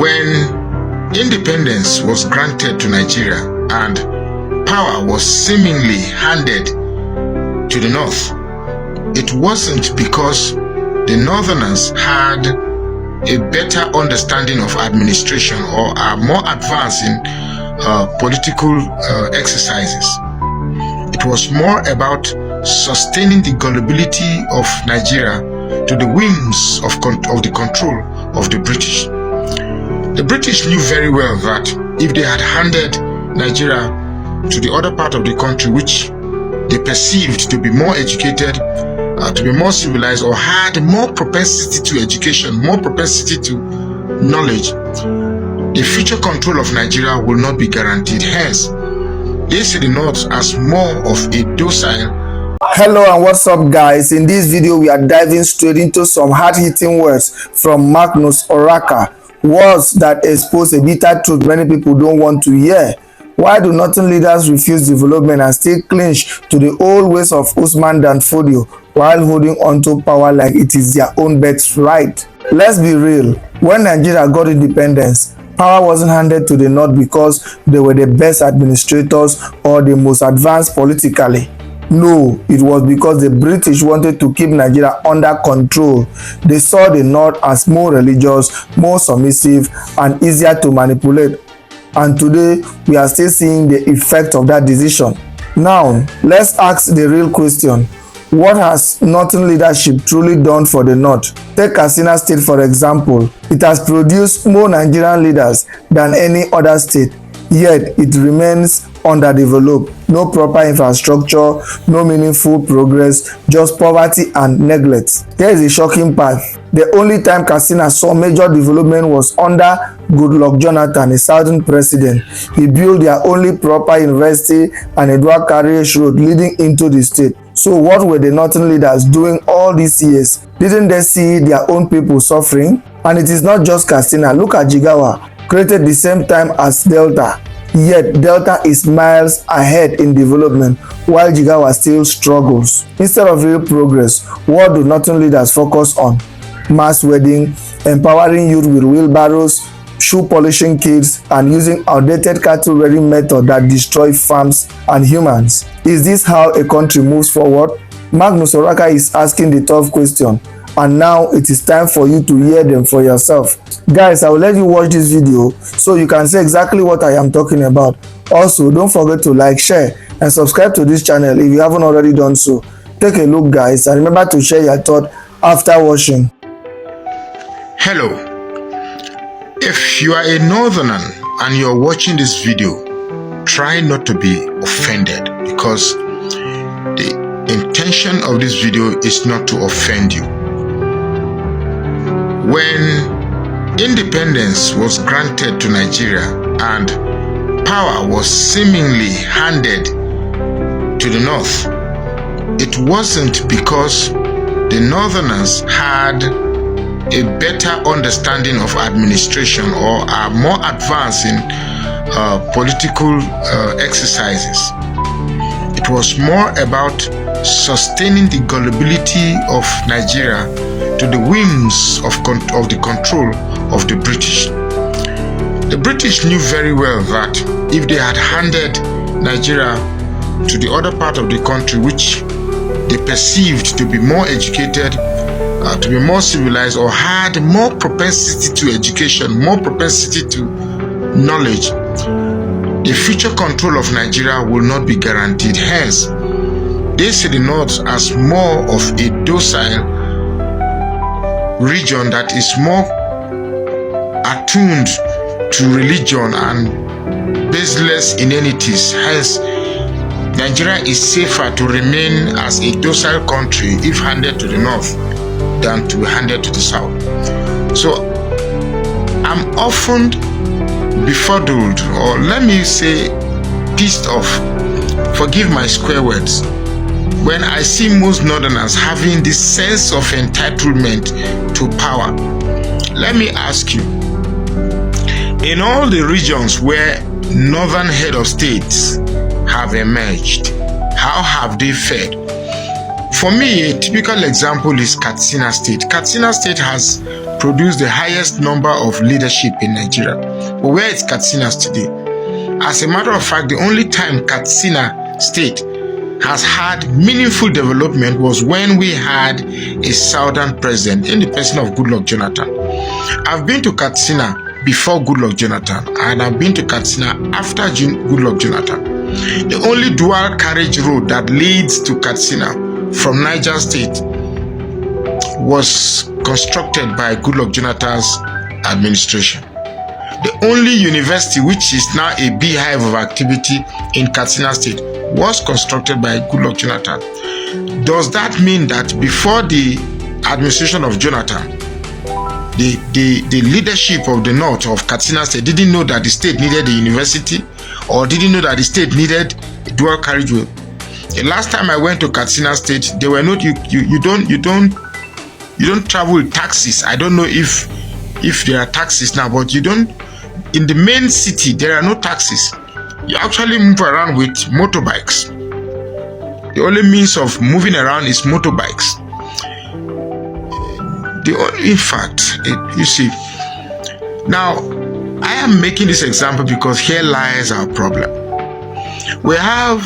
When independence was granted to Nigeria and power was seemingly handed to the North, it wasn't because the Northerners had a better understanding of administration or are more advanced in political exercises. It was more about sustaining the gullibility of Nigeria to the whims of the control of the British. The British knew very well that if they had handed Nigeria to the other part of the country, which they perceived to be more educated, to be more civilized, or had more propensity to education, more propensity to knowledge, the future control of Nigeria will not be guaranteed. Hence, they see the North as more of a docile. Hello and what's up, guys? In this video we are diving straight into some hard-hitting words from Magnus Oraka, words that expose a bitter truth many people don't want to hear. Why do northern leaders refuse development and still clinch to the old ways of Usman and Fodio while holding onto power like it is their own birthright? Let's be real, when Nigeria got independence, power wasn't handed to the North because they were the best administrators or the most advanced politically. No, it was because the British wanted to keep Nigeria under control. They saw the North as more religious, more submissive, and easier to manipulate. And today, we are still seeing the effect of that decision. Now, let's ask the real question. What has northern leadership truly done for the North? Take Katsina State for example. It has produced more Nigerian leaders than any other state, yet it remains underdeveloped. No proper infrastructure, no meaningful progress, just poverty and neglect. Here is the shocking part. The only time Katsina saw major development was under Goodluck Jonathan, a southern president. He built their only proper university and Edward Carriage Road leading into the state. So what were the northern leaders doing all these years? Didn't they see their own people suffering? And it is not just Katsina. Look at Jigawa, created the same time as Delta. Yet Delta is miles ahead in development while Jigawa still struggles. Instead of real progress, what do northern leaders focus on? Mass wedding, empowering youth with wheelbarrows, shoe polishing kids, and using outdated cattle rearing method that destroy farms and humans. Is this how a country moves forward? Magnus Oraka is asking the tough question, and now it is time for you to hear them for yourself. Guys, I will let you watch this video so you can see exactly what I am talking about. Also, don't forget to like, share, and subscribe to this channel if you haven't already done so. Take a look, guys, and remember to share your thought after watching. Hello. If you are a northerner and you're watching this video, try not to be offended because the intention of this video is not to offend you. When independence was granted to Nigeria and power was seemingly handed to the North, it wasn't because the Northerners had a better understanding of administration or are more advanced in political exercises. It was more about sustaining the gullibility of Nigeria to the whims of the control of the British. The British knew very well that if they had handed Nigeria to the other part of the country, which they perceived to be more educated, to be more civilized, or had more propensity to education, more propensity to knowledge, the future control of Nigeria will not be guaranteed. Hence, they see the North as more of a docile region that is more attuned to religion and baseless inanities. Hence, Nigeria is safer to remain as a docile country if handed to the North than to be handed to the South. So I'm often befuddled, or let me say pissed off, forgive my square words, when I see most northerners having this sense of entitlement to power. Let me ask you, in all the regions where northern head of states have emerged, how have they fared? For me, a typical example is Katsina State. Katsina State has produced the highest number of leadership in Nigeria. But where is Katsina today? As a matter of fact, the only time Katsina State has had meaningful development was when we had a southern president in the person of Goodluck Jonathan. I've been to Katsina before Goodluck Jonathan, and I've been to Katsina after Goodluck Jonathan. The only dual carriage road that leads to Katsina from Niger State was constructed by Goodluck Jonathan's administration. The only university which is now a beehive of activity in Katsina State was constructed by Goodluck Jonathan. Does that mean that before the administration of Jonathan, the leadership of the north of Katsina State didn't know that the state needed a university, or didn't know that the state needed a dual carriageway? The last time I went to Katsina State, there were not you don't travel with taxis. I don't know if there are taxis now, but you don't. In the main city, there are no taxis. You actually move around with motorbikes. The only means of moving around is motorbikes. In fact, you see, now I am making this example because here lies our problem. We have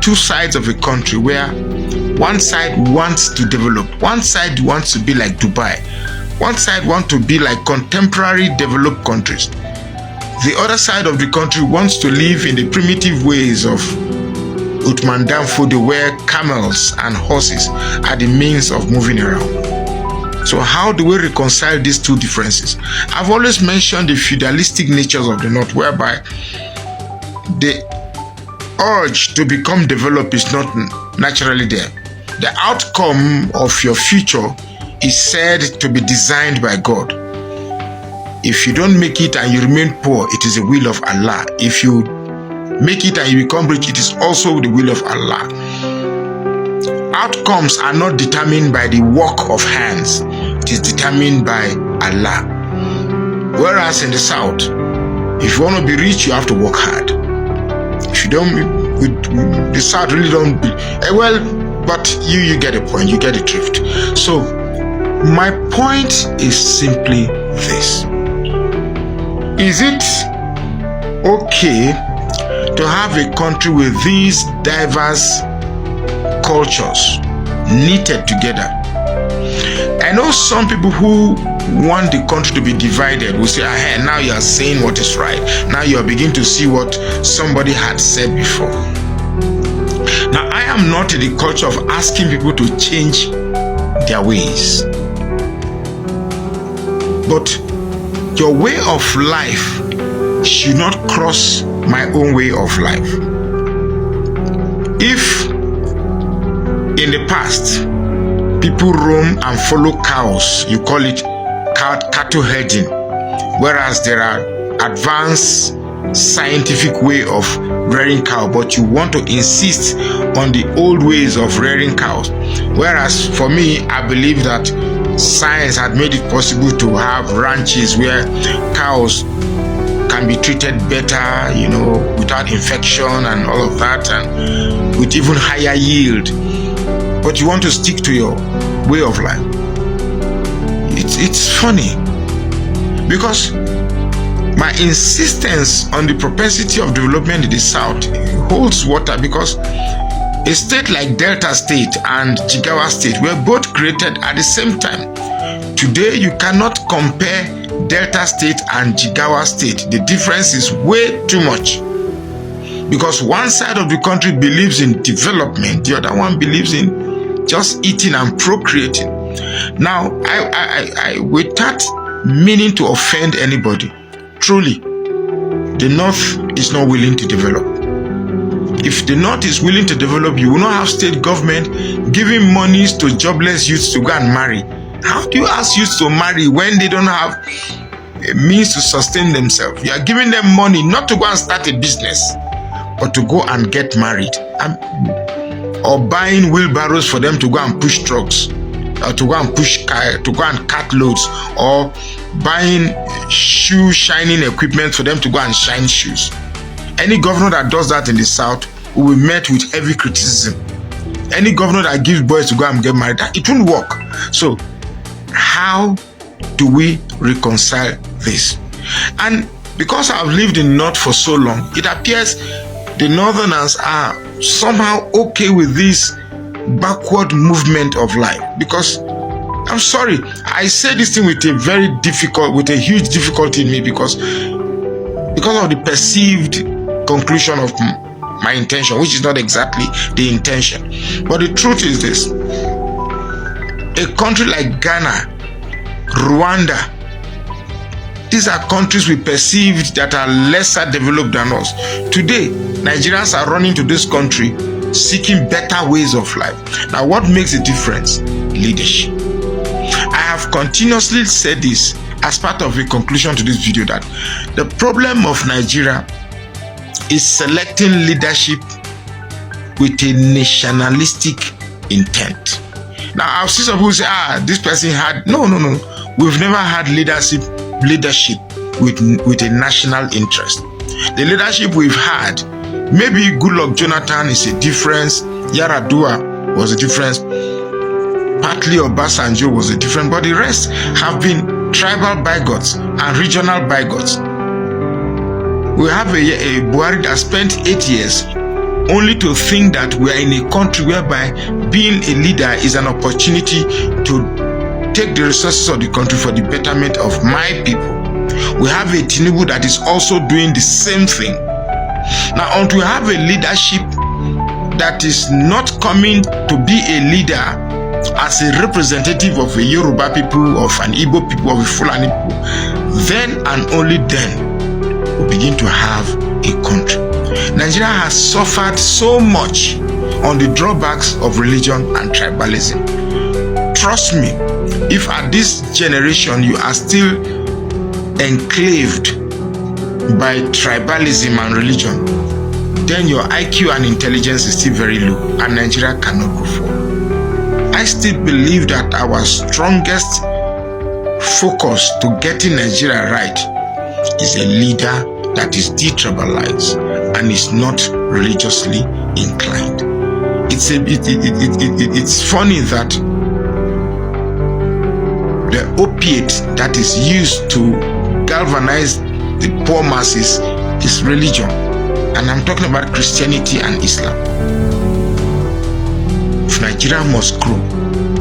two sides of a country where one side wants to develop, one side wants to be like Dubai, one side wants to be like contemporary developed countries. The other side of the country wants to live in the primitive ways of Usman Fodio'S, where camels and horses are the means of moving around. So how do we reconcile these two differences? I've always mentioned the feudalistic natures of the North, whereby the urge to become developed is not naturally there. The outcome of your future is said to be designed by God. If you don't make it and you remain poor, it is the will of Allah. If you make it and you become rich, it is also the will of Allah. Outcomes are not determined by the work of hands. It is determined by Allah. Whereas in the South, if you want to be rich, you have to work hard. If you don't, the South really don't. But you get a point. You get the drift. So my point is simply this: is it okay to have a country with these diverse cultures knitted together? I know some people who want the country to be divided will say, hey, now you are saying what is right. Now you are beginning to see what somebody had said before. Now, I am not in the culture of asking people to change their ways. But your way of life should not cross my own way of life. If in the past people roam and follow cows, you call it cattle herding, whereas there are advanced scientific way of rearing cow, but you want to insist on the old ways of rearing cows. Whereas for me, I believe that science had made it possible to have ranches where cows can be treated better, without infection and all of that, and with even higher yield. But you want to stick to your way of life. It's funny because my insistence on the propensity of development in the South holds water, because a state like Delta State and Jigawa State were both created at the same time. Today, you cannot compare Delta State and Jigawa State. The difference is way too much, because one side of the country believes in development, the other one believes in just eating and procreating. Now, I without meaning to offend anybody, truly, the North is not willing to develop. If the North is willing to develop, you will not have state government giving monies to jobless youths to go and marry. How do you ask youths to marry when they don't have a means to sustain themselves? You are giving them money not to go and start a business, but to go and get married, or buying wheelbarrows for them to go and push trucks, or to go and cut loads, or buying shoe shining equipment for them to go and shine shoes. Any governor that does that in the South will be met with heavy criticism. Any governor that gives boys to go and get married, it won't work. So how do we reconcile this? And because I've lived in the North for so long, it appears the Northerners are somehow okay with this backward movement of life. Because I'm sorry, I say this thing with a huge difficulty in me because of the perceived conclusion of my intention, which is not exactly the intention. But the truth is this: a country like Ghana, Rwanda, these are countries we perceived that are lesser developed than us. Today, Nigerians are running to this country seeking better ways of life. Now, what makes the difference? Leadership. I have continuously said this as part of a conclusion to this video, that the problem of Nigeria is selecting leadership with a nationalistic intent. Now, I've seen some people say, this person had... No. We've never had leadership with a national interest. The leadership we've had, maybe Goodluck Jonathan is a difference, Yar'Adua was a difference, partly Obasanjo was a difference, but the rest have been tribal bigots and regional bigots. We have a Buhari that spent 8 years only to think that we are in a country whereby being a leader is an opportunity to take the resources of the country for the betterment of my people. We have a Tinubu that is also doing the same thing. Now, until we have a leadership that is not coming to be a leader as a representative of a Yoruba people, of an Igbo people, of a Fulani people, then and only then we begin to have a country. Nigeria has suffered so much on the drawbacks of religion and tribalism. Trust me, if at this generation you are still enclaved by tribalism and religion, then your IQ and intelligence is still very low and Nigeria cannot go forward. I still believe that our strongest focus to getting Nigeria right is a leader that is detribalized and is not religiously inclined. It's funny that the opiate that is used to galvanize the poor masses is religion, and I'm talking about Christianity and Islam. If Nigeria must grow,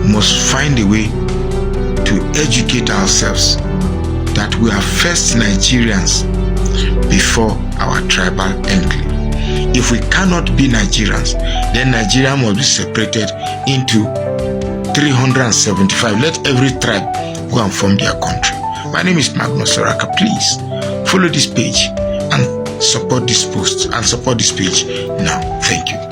we must find a way to educate ourselves that we are first Nigerians before our tribal enclave. If we cannot be Nigerians, then Nigeria must be separated into 375. Let every tribe go and form their country. My name is Magnus Oraka. Please follow this page and support this post and support this page now. Thank you.